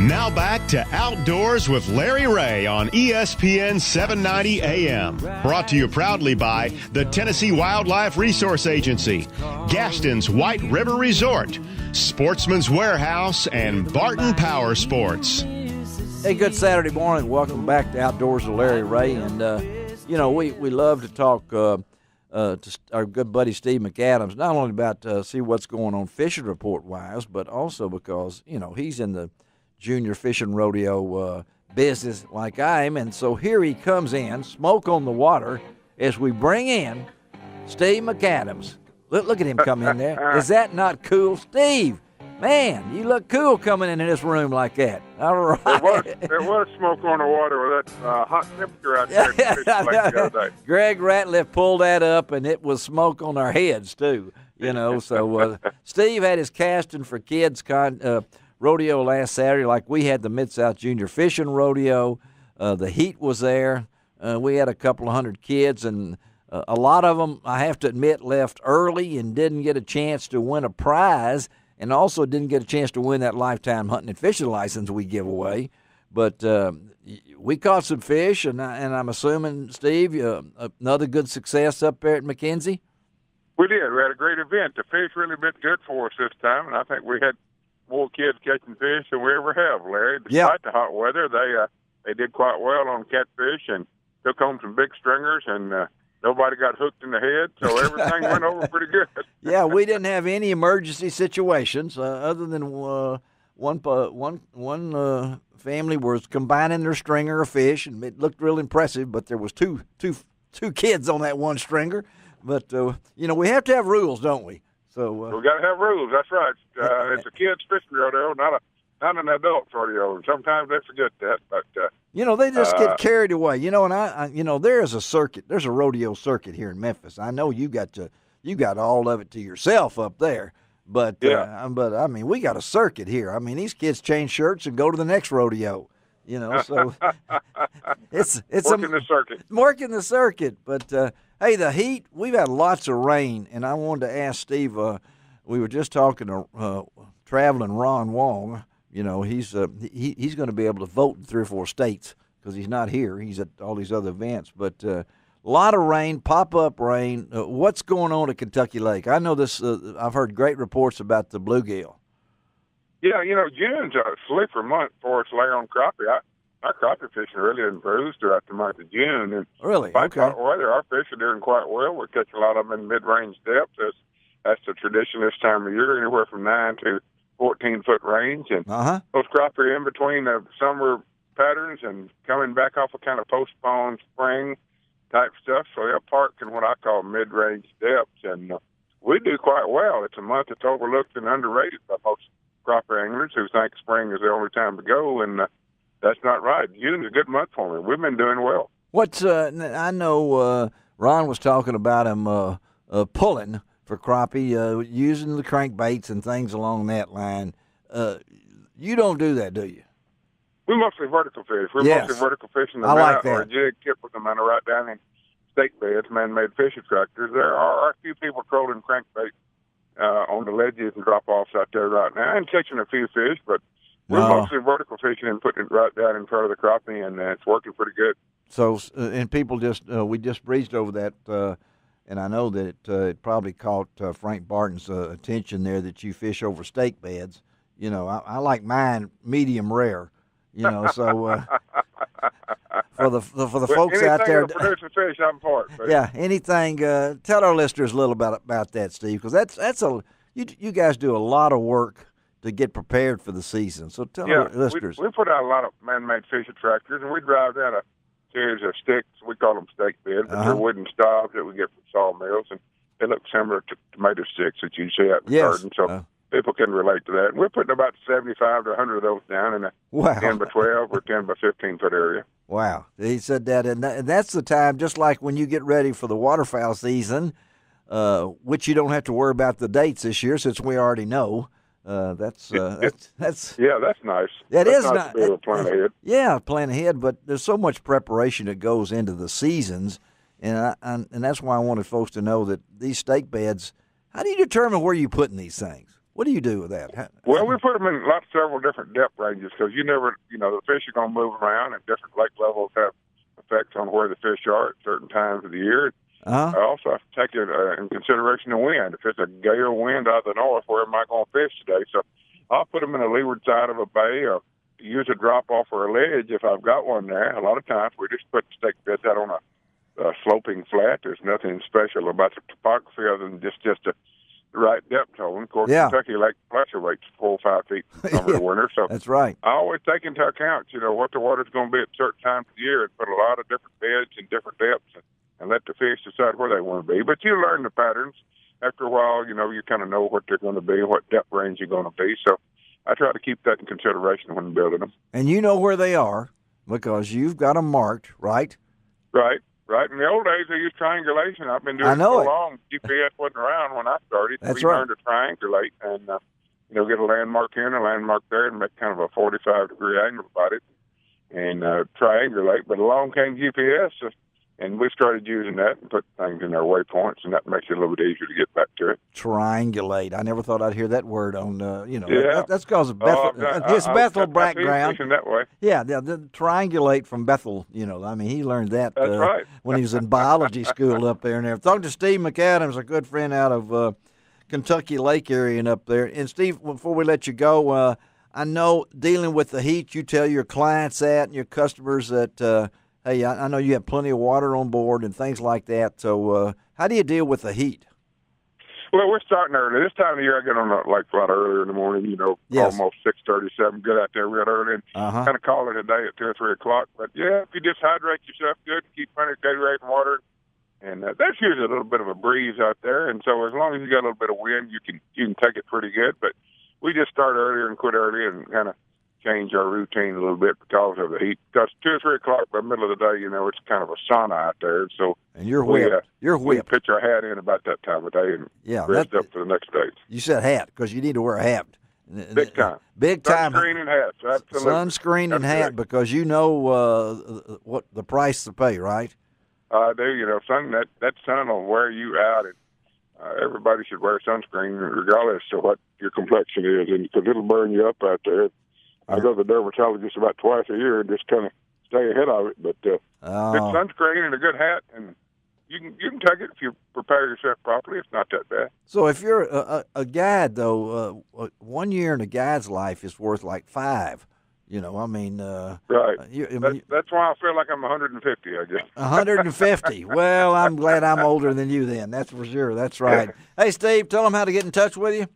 Now back to Outdoors with Larry Ray on ESPN 790 AM. Brought to you proudly by the Tennessee Wildlife Resource Agency, Gaston's White River Resort, Sportsman's Warehouse, and Barton Power Sports. Hey, good Saturday morning. Welcome back to Outdoors with Larry Ray. And, we love to talk to our good buddy Steve McCadams, not only about see what's going on fishing report-wise, but also because, he's in the junior fishing rodeo business like I am. And so here he comes in, smoke on the water, as we bring in Steve McCadams. Look at him come in there. Is that not cool? Steve, man, you look cool coming in this room like that. All right. There was smoke on the water with that hot temperature out there. The other day. Greg Ratliff pulled that up, and it was smoke on our heads, too. So Steve had his Casting for Kids rodeo last Saturday, like we had the Mid-South Junior Fishing Rodeo. The heat was there. We had a couple of hundred kids, and a lot of them, I have to admit, left early and didn't get a chance to win a prize, and also didn't get a chance to win that lifetime hunting and fishing license we give away. But we caught some fish, and I'm assuming, Steve, another good success up there at McKenzie? We did. We had a great event. The fish really been good for us this time, and I think we had more kids catching fish than we ever have, Larry. Despite the hot weather, they did quite well on catfish and took home some big stringers, and nobody got hooked in the head, so everything went over pretty good. Yeah, we didn't have any emergency situations other than one family was combining their stringer of fish, and it looked real impressive, but there was two kids on that one stringer. But, we have to have rules, don't we? So we got to have rules. That's right. It's a kids' fishing rodeo, not an adult rodeo. And sometimes they forget that. But they just get carried away. And there is a circuit. There's a rodeo circuit here in Memphis. I know you got all of it to yourself up there. But I mean, we got a circuit here. I mean, these kids change shirts and go to the next rodeo. So it's working the circuit. But hey, the heat, we've had lots of rain, and I wanted to ask Steve, we were just talking to traveling Ron Wong. He's going to be able to vote in 3 or 4 states because he's not here. He's at all these other events. But a lot of rain, pop-up rain. What's going on at Kentucky Lake? I know this. I've heard great reports about the bluegill. Yeah, June's a sleeper month for us later on crappie. Our crappie fishing really improves throughout the month of June. And really? By Okay. hot weather, our fish are doing quite well. We're catching a lot of them in mid-range depths. That's the tradition this time of year, anywhere from 9 to 14-foot range. And those crappie are in between the summer patterns and coming back off a kind of postponed spring type stuff. So they're parked in what I call mid-range depths. And we do quite well. It's a month that's overlooked and underrated by most crappie anglers who think spring is the only time to go, and that's not right. June's a good month for me. We've been doing well. I know Ron was talking about him pulling for crappie, using the crankbaits and things along that line. You don't do that, do you? We mostly vertical fish. We're mostly vertical fishing the minnow or a jig tip with the minnow right down in stake beds, man-made fish attractors. There are a few people trolling crankbait on the ledges and drop-offs out there right now and catching a few fish, but we're mostly vertical fishing and putting it right down in front of the crappie, and it's working pretty good. So, and people we just breezed over that, and I know that it probably caught Frank Barton's attention there that you fish over stake beds. I like mine medium rare. So for the folks out there, producing fish, I'm for it. Yeah, anything. Tell our listeners a little about that, Steve, because you guys do a lot of work to get prepared for the season. So tell our listeners. We put out a lot of man-made fish attractors, and we drive down a series of sticks. We call them stake beds, but they're wooden stalks that we get from sawmills, and they look similar to tomato sticks that you see out in the garden. So people can relate to that. And we're putting about 75 to 100 of those down in a 10 by 12 or 10 by 15-foot area. Wow. He said that, and that's the time, just like when you get ready for the waterfowl season, which you don't have to worry about the dates this year since we already know. That's nice. That is nice to be able to plan ahead. Yeah, plan ahead, but there's so much preparation that goes into the seasons, and that's why I wanted folks to know that these stake beds. How do you determine where you're putting these things? What do you do with that? Well, we put them in several different depth ranges because the fish are going to move around, and different lake levels have effects on where the fish are at certain times of the year. I also have to take in consideration the wind. If it's a gale wind out of the north, where am I going to fish today? So I'll put them in the leeward side of a bay or use a drop off or a ledge if I've got one there. A lot of times we just put stake beds out on a sloping flat. There's nothing special about the topography other than just the right depth zone. Of course, Kentucky Lake fluctuates 4 or 5 feet from summer to winter. So that's right. I always take into account, what the water's going to be at certain times of the year and put a lot of different beds and different depths and let the fish decide where they want to be. But you learn the patterns. After a while, you kind of know what they're going to be, what depth range you're going to be. So I try to keep that in consideration when building them. And you know where they are because you've got them marked, right? Right. In the old days, they used triangulation. I've been doing it so long. GPS wasn't around when I started. We learned to triangulate and, get a landmark here and a landmark there and make kind of a 45-degree angle about it and triangulate. But along came GPS, and we started using that and put things in our waypoints, and that makes it a little bit easier to get back to it. Triangulate. I never thought I'd hear that word on, that's because of Bethel. His Bethel background. That way. Yeah, the triangulate from Bethel, he learned that when he was in biology school up there and everything. Talking to Steve McCadams, a good friend out of Kentucky Lake area and up there. And, Steve, before we let you go, I know dealing with the heat, you tell your clients that and your customers that hey, I know you have plenty of water on board and things like that. So how do you deal with the heat? Well, we're starting early. This time of the year, I get on the lake a lot earlier in the morning, almost 6:37. Get out there real early and kind of call it a day at 2 or 3 o'clock. But, if you just hydrate yourself good, keep plenty of Gatorade and water, and that's usually a little bit of a breeze out there. And so as long as you got a little bit of wind, you can take it pretty good. But we just start earlier and quit early and kind of change our routine a little bit because of the heat. Because 2 or 3 o'clock by the middle of the day, it's kind of a sauna out there. So and you're whipped. We pitch our hat in about that time of day and rest up for the next day. You said hat because you need to wear a hat. Big time. Big time. Sunscreen and hats. Absolutely. Sunscreen and hat because you know what the price to pay, right? I do. That sun will wear you out. And, everybody should wear sunscreen regardless of what your complexion is, and because it'll burn you up out there. I go to the dermatologist about twice a year and just kind of stay ahead of it. But good sunscreen and a good hat, and you can take it if you prepare yourself properly. It's not that bad. So if you're a guide, though, 1 year in a guide's life is worth like 5. Right. That's why I feel like I'm 150, I guess. 150. Well, I'm glad I'm older than you then. That's for sure. That's right. Hey, Steve, tell them how to get in touch with you.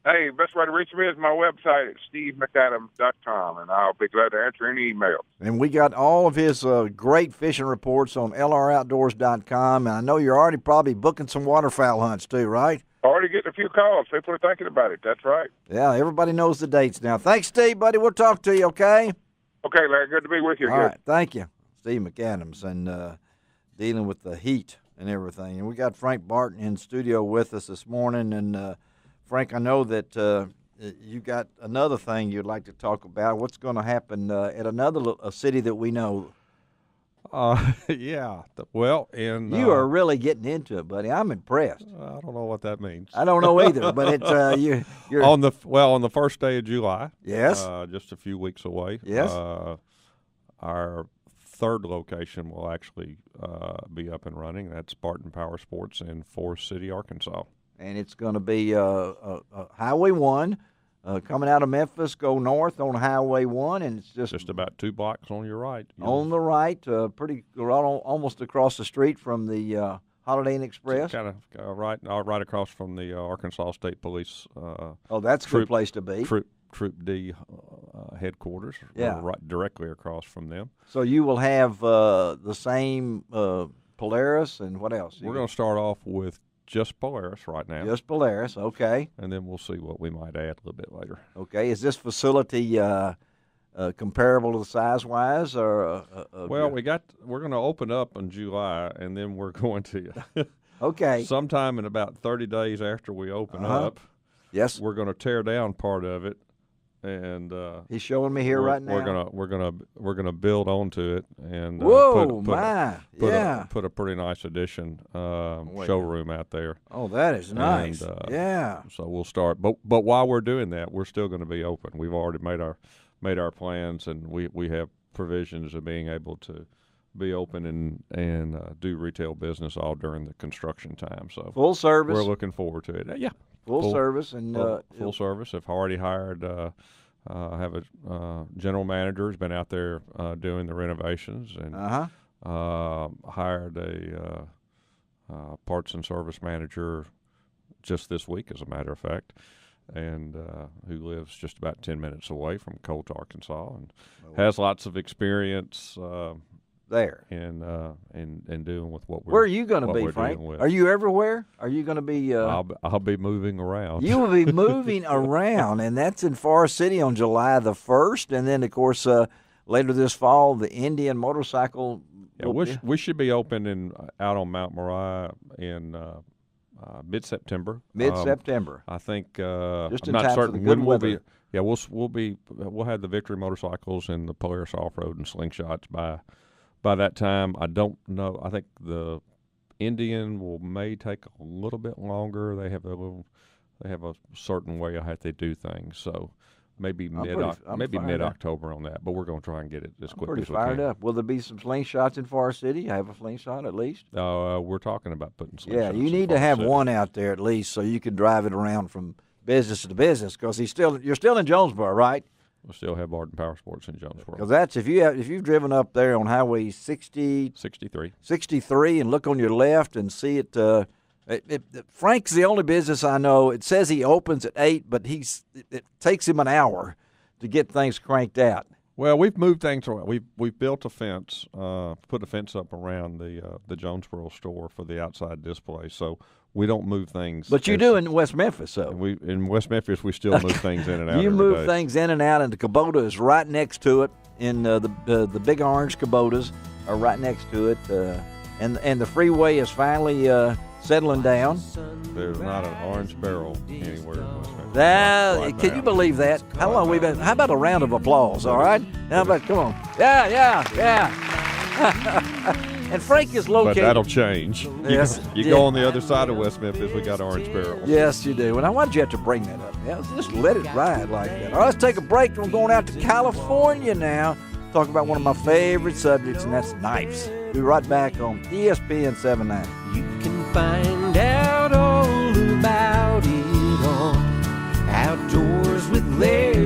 Hey, best way to reach me is my website at stevemcadams.com, and I'll be glad to answer any emails. And we got all of his great fishing reports on lroutdoors.com, and I know you're already probably booking some waterfowl hunts too, right? Already getting a few calls. People are thinking about it. That's right. Yeah, everybody knows the dates now. Thanks, Steve, buddy. We'll talk to you, okay? Okay, Larry. Good to be with you. All right. Thank you. Steve McCadams, and dealing with the heat and everything. And we got Frank Barton in studio with us this morning, and Frank, I know that you got another thing you'd like to talk about. What's going to happen at another city that we know? Yeah. Well, you are really getting into it, buddy. I'm impressed. I don't know what that means. I don't know either, but it's you're on the first day of July. Yes. Just a few weeks away. Yes. Our third location will actually be up and running. That's Barton Power Sports in Forest City, Arkansas. And it's going to be Highway 1 coming out of Memphis, go north on Highway 1, and it's just about 2 blocks on your right. On the right, almost across the street from the Holiday Inn Express. Kind of right across from the Arkansas State Police. That's a good place to be. Troop D headquarters. Yeah. Right directly across from them. So you will have the same Polaris, and what else? We're going to start off with just Polaris right now. Just Polaris, okay. And then we'll see what we might add a little bit later. Okay. Is this facility comparable to the size-wise? Or well, we're going to open up in July, and then we're going to okay. Sometime in about 30 days after we open up, yes, we're going to tear down part of it and he's showing me here right now. We're gonna build onto it and put a pretty nice addition showroom out there. Oh, that is nice. And, so we'll start, but while we're doing that, we're still going to be open. We've already made our plans, and we have provisions of being able to be open and do retail business all during the construction time. So full service. We're looking forward to it. Yeah, full service and full service. I've already hired. Have a general manager who's been out there doing the renovations, and hired a parts and service manager just this week, as a matter of fact, and who lives just about 10 minutes away from Colt, Arkansas, and has lots of experience there and doing with what we're. Where are you going to be, Frank? Are you everywhere? Are you going to be? I'll be moving around. You will be moving around, and that's in Forest City on July the 1st, and then of course later this fall the Indian Motorcycle. Yeah, we should be open out on Mount Moriah in mid-September. Mid-September. I think. Just I'm in not time certain for the when good we'll weather. be. Yeah, we'll have the Victory motorcycles and the Polaris Off-Road and Slingshots by that time. I don't know. I think the Indian may take a little bit longer. They have a certain way how they do things. So maybe mid-October on that. But we're going to try and get it as quick as we can. Pretty fired up. Will there be some Slingshots in Forest City? Have a slingshot at least? We're talking about putting slingshots. Yeah, you need to have one out there at least so you can drive it around from business to business, because you're still in Jonesboro, right? We'll still have Barton Power Sports in Jonesboro. Because that's if you've driven up there on Highway 63 and look on your left and see it. Frank's the only business I know. It says he opens at 8, but it takes him an hour to get things cranked out. Well, we've moved things around. We've built a fence, put a fence up around the Jonesboro store for the outside display, so we don't move things. But you do in West Memphis, though. In West Memphis, we still move things in and out. You move things in and out, and the Kubota is right next to it. And the big orange Kubotas are right next to it, and the freeway is finally settling down. There's not an orange barrel anywhere in West Memphis. Can you believe that? How long we been? How about a round of applause? All right. How about come on? Yeah. And Frank is located. But that'll change. Yes. You go on the other side of West Memphis, we got orange barrels. Yes, you do. Now, why'd you have to bring that up? Yeah, just let it ride like that. All right, let's take a break. We're going out to California now. Talk about one of my favorite subjects, and that's knives. We'll be right back on ESPN 790. You can find out all about it on Outdoors with Larry.